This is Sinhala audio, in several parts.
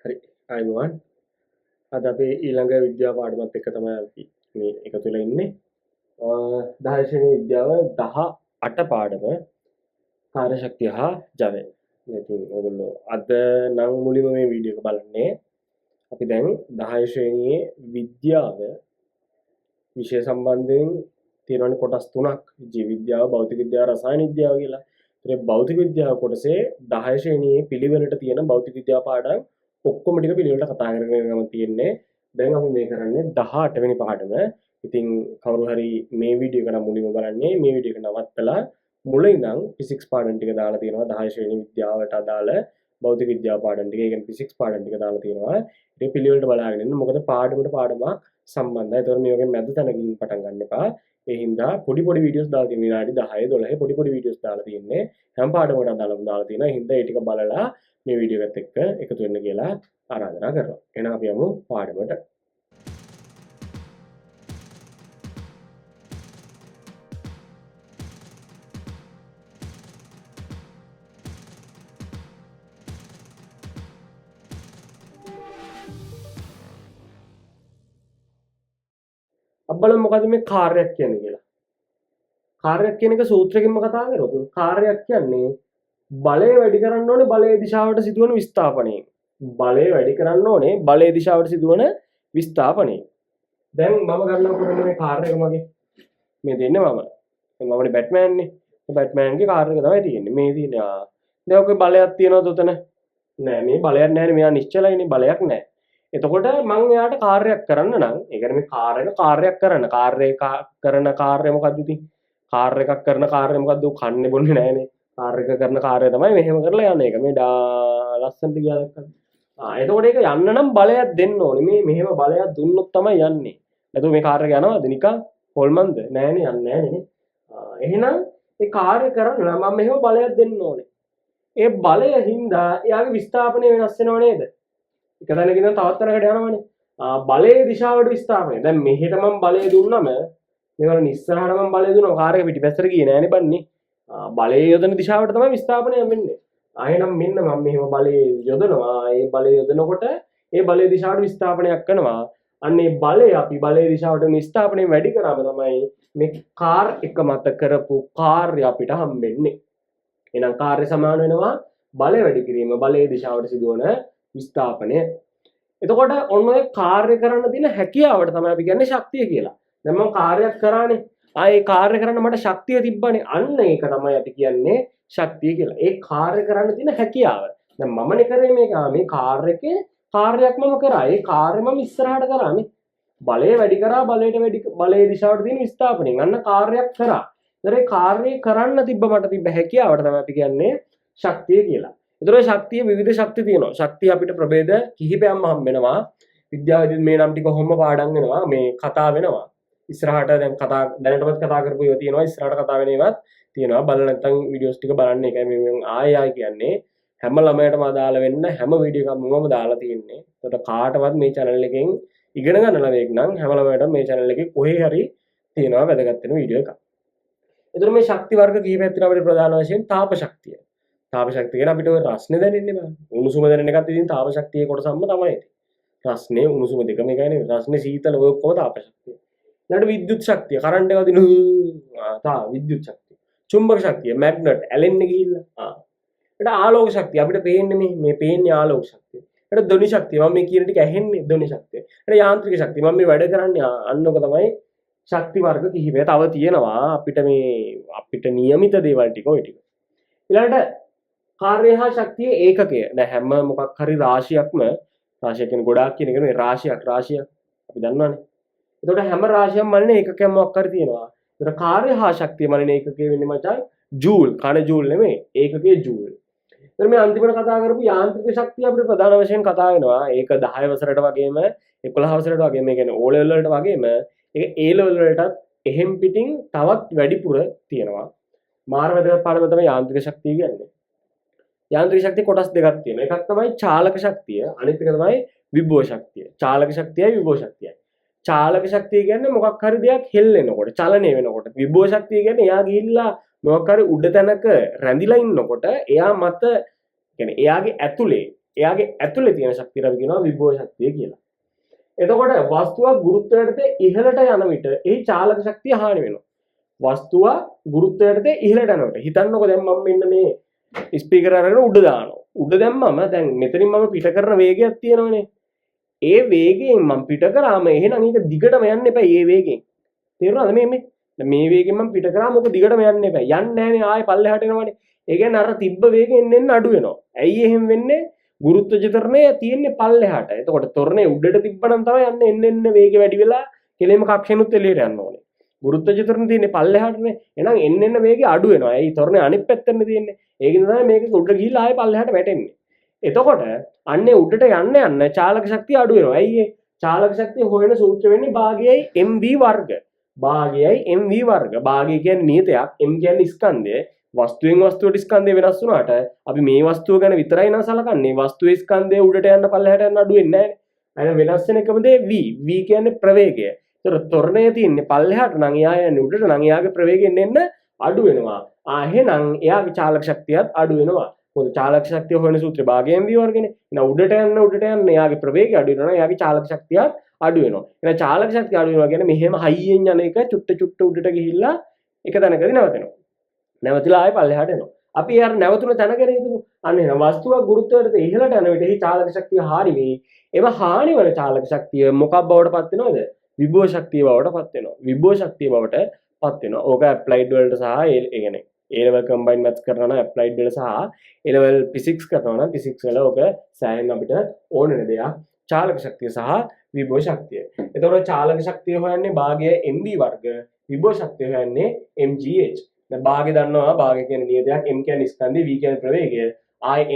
හරි අයිබෝවන් අද අපේ ඊළඟ විද්‍යාව පාඩමත් එක්ක තමයි අපි මේ එකතු වෙලා ඉන්නේ. 10 ශ්‍රේණි විද්‍යාව 18 පාඩම කාර්යශක්තිය හා ජවය. ඉතින් ඔයගොල්ලෝ අද නම් මුලින්ම මේ වීඩියෝ එක බලන්නේ. අපි දැන් 10 ශ්‍රේණියේ විද්‍යාව විෂය සම්බන්ධයෙන් තියෙනවනේ කොටස් තුනක්. ජීව විද්‍යාව, භෞතික විද්‍යාව, රසායන විද්‍යාව කියලා. ඒ භෞතික විද්‍යාව කොටසේ 10 ශ්‍රේණියේ පිළිවෙලට තියෙන භෞතික විද්‍යාව පාඩම් ඔක්කොම ටික පිළිවෙලට කතා කරගෙන යනවා තියෙන්නේ. දැන් අපි මේ කරන්නේ 18 වෙනි පාඩම. ඉතින් කවුරු හරි මේ වීඩියෝ එක නම් මුලින්ම බලන්නේ මේ වීඩියෝ එක නවත්තලා මුල ඉඳන් ෆිසික්ස් පාඩම් ටික දාලා තියෙනවා 10 ශ්‍රේණි විද්‍යාවට අදාළ භෞතික විද්‍යාව පාඩම් ටික. ඒ කියන්නේ ෆිසික්ස් පාඩම් ටික දාලා තියෙනවා. ඒක පිළිවෙලට බලාගෙන ඉන්න. මොකද පාඩමට පාඩමක් සම්බන්ධයි. ඒතකොට මේ වගේ මැද තැනකින් පටන් ගන්න එපා. ඒ හින්දා පොඩි පොඩි වීඩියෝස් දාලා තියෙන විනාඩි 10 12 පොඩි පොඩි වීඩියෝස් දාලා තියෙන්නේ. හැම පාඩමකටම දාලා තියෙනවා. ඒ හින්දා ඒ ටික බලලා මේ වීඩියෝ එකත් එක්ක එකතු වෙන්න කියලා ආරාධනා කරනවා. එහෙනම් අපි යමු පාඩමට. අප්බලම් මොකද මේ කාර්යයක් කියන්නේ කියලා. කාර්යයක් කියන එක සූත්‍රකින්ම කතා කරොත් කාර්යයක් කියන්නේ බලය වැඩි කරන්න ඕනේ බලයේ දිශාවට සිදුවන විස්ථාපනය. බලය වැඩි කරන්න ඕනේ බලයේ දිශාවට සිදුවන විස්ථාපනය. දැන් මම ගන්නකොට මේ කාර් එක මගේ මේ දෙන්නේ මමනේ බැට්මෑන් නේ. බැට්මෑන්ගේ කාර් එක තමයි තියෙන්නේ. මේ තියෙන්නේ. දැන් ඔකේ බලයක් තියනවද උතන? නෑ මේ බලයක් නෑනේ. මෙයා නිශ්චලයිනේ බලයක් නෑ. එතකොට මම එයාට කාර්යයක් කරන්න නම් ඒ කියන්නේ මේ කාර් එක කාර්යයක් කරන කරන කාර්යය මොකද්ද ඉතින්? කාර් එකක් කරන කාර්යය මොකද්ද? උ කන්නේ බොන්නේ නෑනේ. කාර් එක කරන කාර්යය තමයි මෙහෙම කරලා යන එක. මේ ලස්සනට ගියා දැක්කද? එතකොට ඒක යන්න නම් බලයක් දෙන්න ඕනේ. මේ මෙහෙම බලයක් දුන්නොත් තමයි යන්නේ. නැතුව මේ කාර් එක යනවද නිකන්? හොල්මන්ද? නෑනේ යන්නේ නෑනේ. එහෙනම් ඒ කාර්ය කරන්න නම් මම මෙහෙම බලයක් දෙන්න ඕනේ. ඒ බලය හින්දා එයාගේ විස්ථාපනය වෙනස් වෙනව නේද? එක තැනක ඉඳන් තවත් තැනකට යනවනේ. බලයේ දිශාවට විස්ථාපනය. දැන් මෙහෙට මම බලය දුන්නම මේවල ඉස්සරහට මම බලය දුන්නා කාර් එක පිටිපැත්තට ගියේ නෑනේ බන්නේ. බලයේ යොදන දිශාවට තමයි විස්ථාපනය වෙන්නේ. ආයෙනම් මෙන්න මම මෙහෙම බලයේ යොදනවා. ඒ බලය යොදනකොට ඒ බලයේ දිශාවට විස්ථාපනයක් කරනවා. අන්න ඒ බලය අපි බලයේ දිශාවට විස්ථාපනය වැඩි කරාම තමයි මේ කාර් එක මත කරපු කාර්ය අපිට හම්බෙන්නේ. එහෙනම් කාර්ය සමාන වෙනවා බලය වැඩි කිරීම බලයේ දිශාවට සිදුවන විස්ථාපනය. එතකොට ඔන්න ඔය කාර්ය කරන්න තියෙන හැකියාවට තමයි අපි කියන්නේ ශක්තිය කියලා. දැන් මම කාර්යයක් කරානේ. ආයේ කාර්ය කරන්න මට ශක්තිය තිබ්බනේ. අන්න ඒක තමයි අපි කියන්නේ ශක්තිය කියලා. ඒ කාර්ය කරන්න තියෙන හැකියාව. දැන් මමනේ කරේ මේ කාර් එකේ කාර්යයක් මම කරා. ඒ කාර්ය මම ඉස්සරහට කරා මේ. බලය වැඩි කරා බලයට වැඩි බලයේ දිශාවට තියෙන විස්ථාපනයෙන් අන්න කාර්යයක් කරා. ඒතර ඒ කාර්යය කරන්න තිබ්බ මට තිබ්බ හැකියාවට තමයි අපි කියන්නේ ශක්තිය කියලා. ඒතර ශක්තිය විවිධ ශක්ති තියෙනවා. ශක්තිය අපිට ප්‍රභේද කිහිපයක්ම හම්බ වෙනවා. විද්‍යාවේදී මේ නම් ටික කොහොම පාඩම් වෙනවා. මේ කතා වෙනවා. ඉස්සරහට දැන් දැනටමත් කතා කරපු ඒවා තියෙනවා. ඉස්සරහට කතා වෙන ඒවාත් තියෙනවා. බලන්න නැත්නම් වීඩියෝස් ටික බලන්න. ඒකයි මේ ආයෙ කියන්නේ හැම ළමයටම අදාළ වෙන්න හැම වීඩියෝ එකක්ම මම දාලා තියෙන්නේ. ඒකට කාටවත් මේ channel එකෙන් ඉගෙන ගන්න ළමයෙක් නම් හැම ළමයටම මේ channel එකේ කොහේ හරි තියෙනවා වැදගත් වෙන වීඩියෝ එකක්. ඒතර මේ ශක්ති වර්ග කිහිපයක් තියෙනවා අපිට ප්‍රධාන වශයෙන් තාප ශක්තිය. තාප ශක්තිය කියන අපිට ඔය රස්නේ දැනෙන්නේ බලන්න. උණුසුම දැනෙන එකත් ඉතින් තාප ශක්තියේ කොටසක්ම තමයි. රස්නේ උණුසුම දෙකම එකයිනේ. රස්නේ සීතල ඔය ඔක්කොම තාප ශක්තිය. ඊළඟට විද්‍යුත් ශක්තිය. කරන්ට් එක දිනු විද්‍යුත් ශක්තිය. චුම්බක ශක්තිය මැග්නට් ඇලෙන්න ගිහිල්ලා. ඊට ආලෝක ශක්තිය අපිට පේන්නේ මේ පේන්නේ ආලෝක ශක්තිය. ඊට ධ්වනි ශක්තිය මම මේ කියන ටික ඇහෙන්නේ ධ්වනි ශක්තිය. ඊට යාන්ත්‍රික ශක්තිය මම මේ වැඩ කරන්නේ අන්නක තමයි ශක්ති වර්ග කිහිපය. තව තියෙනවා අපිට නියමිත දේවල් ටික ඔය ටික. ඊළඟට කාර්ය හා ශක්තිය ඒකකය. දැන් හැම මොකක් හරි රාශියක් කියන්නේ ගොඩාක් කියන එක නෙවෙයි රාශියක් අපි දන්නවනේ. එතකොට හැම රාශියක්ම මනින ඒකකයක් මොකක් හරි තියෙනවා. ඒතර කාර්ය හා ශක්තිය මනින ඒකකය වෙන්නේ මචං ජූල්. කන ජූල් නෙමෙයි ඒකකයේ ජූල්. එතන මේ අන්තිමට කතා කරපු යාන්ත්‍රික ශක්තිය අපිට ප්‍රධාන වශයෙන් කතා වෙනවා. ඒක 10 වසරට වගේම 11 වසරට වගේම ඒ කියන්නේ O level වලට වගේම ඒක A level වලටත් එහෙම් පිටින් තවත් වැඩිපුර තියෙනවා. මාර වැදගත් පාඩම තමයි යාන්ත්‍රික ශක්තිය කියන්නේ. යාන්ත්‍රික ශක්තිය කොටස් දෙකක් තියෙනවා. එකක් තමයි චාලක ශක්තිය, අනිත් එක තමයි විභව ශක්තිය. චාලක ශක්තියයි විභව ශක්තියයි. චාලක ශක්තිය කියන්නේ මොකක් හරි දෙයක් හෙල්ලෙනකොට, චලනය වෙනකොට. විභව ශක්තිය කියන්නේ එයා ගිහිල්ලා මොකක් හරි උඩ තැනක රැඳිලා ඉන්නකොට එයා මත කියන්නේ එයාගේ ඇතුලේ එයාගේ ඇතුලේ තියෙන ශක්තියට අපි කියනවා විභව ශක්තිය කියලා. එතකොට වස්තුවක් ගුරුත්වයට ඉහළට යන විට එහි චාලක ශක්තිය හානි වෙනවා. වස්තුව ගුරුත්වයට ඉහළට යනකොට හිතන්නකො දැන් මම මෙන්න මේ ස්පීකර් අරගෙන උඩ දානවා. උඩ දැම්මම දැන් මෙතනින් මම පිට කරන වේගයක් තියෙනවනේ. ඒ වේගයෙන් මම පිට කරාම එහෙනම් ඒක දිගටම යන්න එපා ඒ වේගයෙන්. තේරුණාද මේ වේගෙන් මම පිට කරාම ඔක දිගටම යන්න එපා. යන්නේ නැහනේ ආයෙ පල්ලෙහාට එනවනේ. ඒ කියන්නේ අර තිබ්බ වේගෙන් එන්න අඩු වෙනවා. ඇයි එහෙම වෙන්නේ? ගුරුත්වජ ත්වරණය තියෙන්නේ පල්ලෙහාට. එතකොට ත්වරණය උඩට තිබ්බනම් තමයි යන්නේ එන්න වේගය වැඩි වෙලා කෙලෙම කක්ෂණුත් එළියට යන්න ඕනේ. ගුරුත්වජ ත්වරණය තියෙන්නේ පල්ලෙහාටනේ. එහෙනම් එන්න වේගය අඩු වෙනවා. ඇයි ත්වරණය අනිත් පැත්තටනේ තියෙන්නේ. ඒකින් තමයි මේක උඩට ගිහිල්ලා ආයෙ පල්ලෙහාට වැටෙන්නේ. එතකොට අන්නේ උඩට යන්න චාලක ශක්තිය අඩු වෙනවා. ඇයි ඒ චාලක ශක්තිය හොයන සූත්‍ර වෙන්නේ භාගයයි mv වර්ග. භාගයයි mv වර්ග. භාගය කියන්නේ නියතයක්, m කියන්නේ ස්කන්ධය. වස්තුවෙන් වස්තුවට ස්කන්ධය වෙනස් වුණාට අපි මේ වස්තුව ගැන විතරයි නම් සලකන්නේ. වස්තුවේ ස්කන්ධය උඩට යන්න පල්ලෙහාට යන්න අඩු වෙන්නේ නැහැ. අය වෙනස් වෙන එකම දේ v. v කියන්නේ ප්‍රවේගය. ඒතර ත්වරණය තියෙන්නේ පල්ලෙහාට නම් එයා යන්නේ උඩට නම් එයාගේ ප්‍රවේගයෙන් එන්න අඩු වෙනවා. එහෙනම් එයාගේ චාලක ශක්තියත් අඩු වෙනවා. මොකද චාලක ශක්තිය හොයන සූත්‍රය භාගයෙන් v වර්ගනේ. එහෙනම් උඩට යන්න එයාගේ ප්‍රවේගය අඩු වෙනවා. එයාගේ චාලක ශක්තියත් අඩු වෙනවා. එහෙනම් චාලක ශක්තිය අඩු වෙනවා කියන්නේ මෙහෙම හයියෙන් යන එක චුට්ට උඩට ගිහිල්ලා එක තැනකදී නැවතෙනවා. නැවතිලා ආයෙ පල්ලෙහාට එනවා. අපි යාර නැවතුන තැනගෙන ඉඳමු. අන්න එහෙනම් වස්තුවක් ගුරුත්වයට ඉහළට යන විට එහි චාලක ශක්තිය හානි වෙයි. ඒව හානි වන චාලක ශක්තිය මොකක් බවට පත් වෙනවද? විභව ශක්තිය බවට පත් වෙනවා. විභව ශක්තිය බවට පත් වෙනවා. ඕක ඇප්ලයිඩ් වලට සහ ඒ කියන්නේ A level combined maths කරනවා නම් ඇප්ලයිඩ් වල සහ A level physics කරනවා නම් physics වල ඕක සෑහෙන අපිට ඕන වෙන දෙයක්. චාලක ශක්තිය සහ විභව ශක්තිය. එතකොට චාලක ශක්තිය හොයන්නේ භාගය mv වර්ග, විභව ශක්තිය හොයන්නේ mgh. දැන් භාගය දන්නවා, භාගය කියන්නේ නියතයක්, m කියන්නේ ස්කන්ධය, v කියන්නේ ප්‍රවේගය,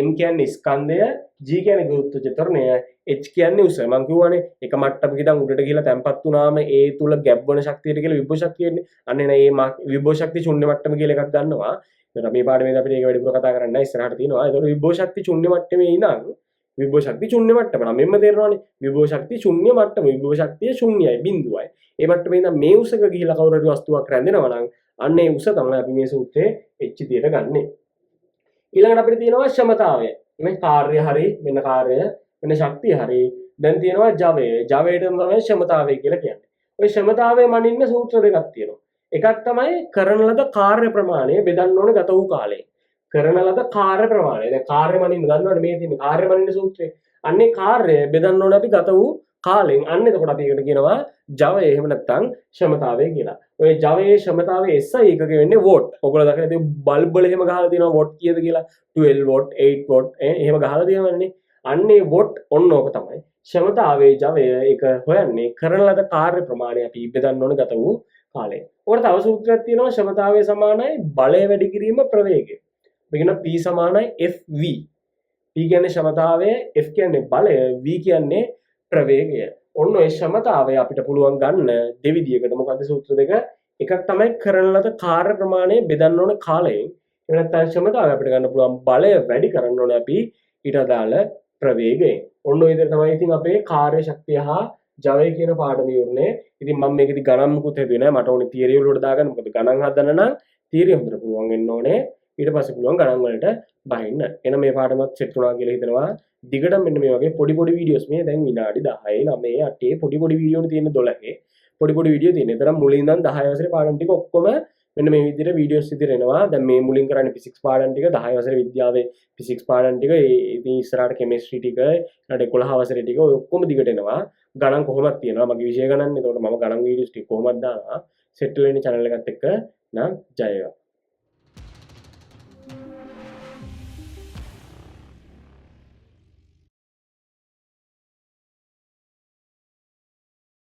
m කියන්නේ ස්කන්ධය, g කියන්නේ ගුරුත්වජ ත්වරණය, h කියන්නේ උස. මම කියවනේ එක මට්ටමක ඉඳන් උඩට ගිහලා තැම්පත් වුණාම ඒ තුල ගැබ් වෙන ශක්තියට කියලා විභව ශක්තිය එන්නේ. අන්න එන මේ විභව ශක්තිය ශුන්‍ය මට්ටම කියලා එකක් ගන්නවා. ඒකට මේ පාඩමේදී අපිට ඒක වැඩිපුර කතා කරන්න නැහැ, ඉස්සරහට තියෙනවා. ඒතකොට විභව ශක්තිය ශුන්‍ය මට්ටමේ ඉඳන් විභව ශක්තිය ශුන්‍ය මට්ටම නම් මෙන්න තේරෙනවානේ. විභව ශක්තිය ශුන්‍ය මට්ටම, විභව ශක්තිය ශුන්‍යයි, බිඳුවයි. ඒ මට්ටමේ ඉඳන් මේ උසක ගිහිලා කවුරු හරි වස්තුවක් රැඳෙනවා නම් අන්න ඒ උස තමයි අපි මේ සූත්‍රයේ h දියට ගන්නෙ. ඊළඟට අපිට තියෙනවා ක්ෂමතාවය. මේ කාර්ය හරි, මෙන්න කාර්ය, මෙන්න ශක්තිය හරි. දැන් තියෙනවා ජවය. ජවයට තමයි ක්ෂමතාවය කියලා කියන්නේ. ওই ක්ෂමතාවය මනින්න සූත්‍ර දෙකක් තියෙනවා. එකක් තමයි කරන ලද කාර්ය ප්‍රමාණය බෙදන්න ඕන ගත වූ කාලය. කරන ලද කාර්ය ප්‍රමාණය. දැන් කාර්ය මනින්න දන්නවනේ මේ තියෙන කාර්ය මනින්න සූත්‍රය. අන්නේ කාර්ය බෙදන්න ඕන අපි ගත වූ කාලෙන්. අන්න එතකොට අපි ඒකට කියනවා ජවය, එහෙම නැත්නම් ක්ෂමතාවය කියලා. ඔය ජවයේ ක්ෂමතාවයේ SI එකක වෙන්නේ වෝට්. ඔයගොල්ලෝ දකින දේ බල්බ් වල එහෙම ගහලා තියෙනවා වෝට් කීයද කියලා. 12 වෝට්, 8 වෝට් එහෙම ගහලා තියෙනවනේ. අන්නේ වෝට් ඔන්න ඕක තමයි. ක්ෂමතාවයේ ජවය එක හොයන්නේ කරන ලද කාර්ය ප්‍රමාණය අපි බෙදන්න ඕන ගත වූ කාලය. ඔකට තව සූත්‍රයක් තියෙනවා ක්ෂමතාවය සමානයි බලය වැඩි කිරීම ප්‍රවේගය. අපි කියන P සමානයි FV. P කියන්නේ ක්ෂමතාවය, F කියන්නේ බලය, V කියන්නේ ප්‍රවේගය. ඔන්න ඔය ක්ෂමතාවය අපිට පුළුවන් ගන්න දෙවිදියකට. මොකද්ද සූත්‍ර දෙක? එකක් තමයි කරන ලද කාර්ය ප්‍රමාණය බෙදන්න ඕන කාලයෙන්. එහෙම නැත්නම් ක්ෂමතාවය අපිට ගන්න පුළුවන් බලය වැඩි කරන්න ඕනේ අපි ඊට අදාළ ප්‍රවේගයෙන්. ඔන්න ඔය විදිහට තමයි ඉතින් අපේ කාර්ය ශක්තිය හා ජවය කියන පාඩම ඉවරනේ. ඉතින් මම මේකෙදි ගණන් මුකුත් හදුවේ නැහැ. මට ඕනේ තියරි වලට දාගන්න. මොකද ගණන් හදන්න නම් තියරි හොඳට පුළුවන් වෙන්න ඕනේ. ඊට පස්සේ පුළුවන් ගණන් වලට බහින්න. එන මේ පාඩමත් සෙට් වුණා කියලා හිතනවා. දිගටම මෙන්න මේ වගේ පොඩි වීඩියෝස් මේ දැන් විනාඩි 10 9 8 පොඩි වීඩියෝනේ තියෙන 12 පොඩි වීඩියෝ තියෙන. ඒතරම් මුලින් ඉඳන් 10 වසරේ පාඩම් ටික ඔක්කොම මෙන්න මේ විදිහට වීඩියෝස් විදිහට එනවා. දැන් මේ මුලින් කරන්නේ ෆිසික්ස් පාඩම් ටික, 10 වසරේ විද්‍යාවේ ෆිසික්ස් පාඩම් ටික, ඉතින් ඉස්සරහට කෙමිස්ට්‍රි ටික, ඊට 11 වසරේ ටික ඔය ඔක්කොම දිගට එනවා. ගණන් කොහොමද තියෙනවා මගේ විෂය ගණන්. ඒකට මම ගණන් වීඩියෝස් ටික කොහොමද දානවා. සෙට් වෙන්නේ channel එකත් එක්ක නම් ජය වේවා.